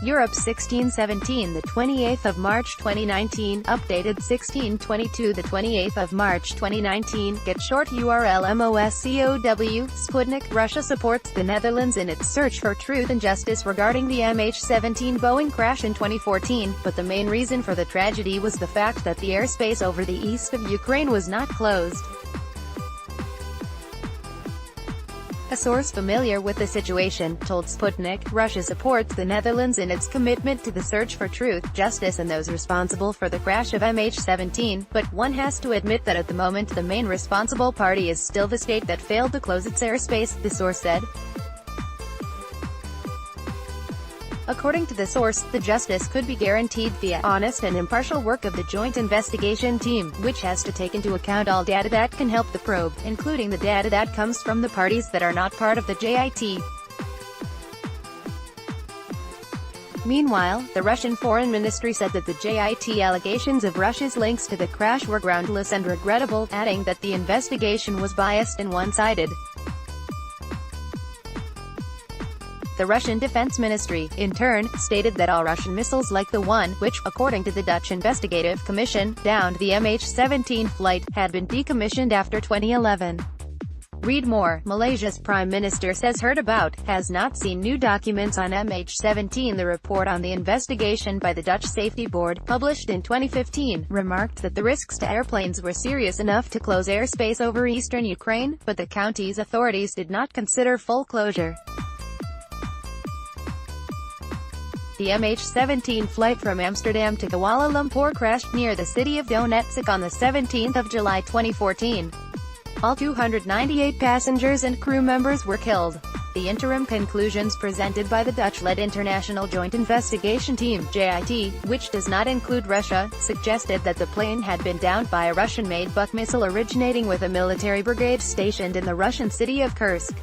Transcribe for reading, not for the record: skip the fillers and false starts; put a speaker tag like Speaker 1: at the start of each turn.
Speaker 1: Europe 1617 the 28th of March 2019, updated 1622 the 28th of March 2019, get short URLMOSCOW, Sputnik, Russia supports the Netherlands in its search for truth and justice regarding the MH17 Boeing crash in 2014, but the main reason for the tragedy was the fact that the airspace over the east of Ukraine was not closed. A source familiar with the situation told Sputnik, Russia supports the Netherlands in its commitment to the search for truth, justice and those responsible for the crash of MH17, but one has to admit that at the moment the main responsible party is still the state that failed to close its airspace, the source said. According to the source, the justice could be guaranteed via honest and impartial work of the joint investigation team, which has to take into account all data that can help the probe, including the data that comes from the parties that are not part of the JIT. Meanwhile, the Russian Foreign Ministry said that the JIT allegations of Russia's links to the crash were groundless and regrettable, adding that the investigation was biased and one-sided. The Russian Defense Ministry, in turn, stated that all Russian missiles like the one, which, according to the Dutch Investigative Commission, downed the MH17 flight, had been decommissioned after 2011. Read more. Malaysia's Prime Minister says heard about, has not seen new documents on MH17. The report on the investigation by the Dutch Safety Board, published in 2015, remarked that the risks to airplanes were serious enough to close airspace over eastern Ukraine, but the county's authorities did not consider full closure. The MH17 flight from Amsterdam to Kuala Lumpur crashed near the city of Donetsk on the 17th of July 2014. All 298 passengers and crew members were killed. The interim conclusions presented by the Dutch-led International Joint Investigation Team (JIT), which does not include Russia, suggested that the plane had been downed by a Russian-made Buk missile originating with a military brigade stationed in the Russian city of Kursk.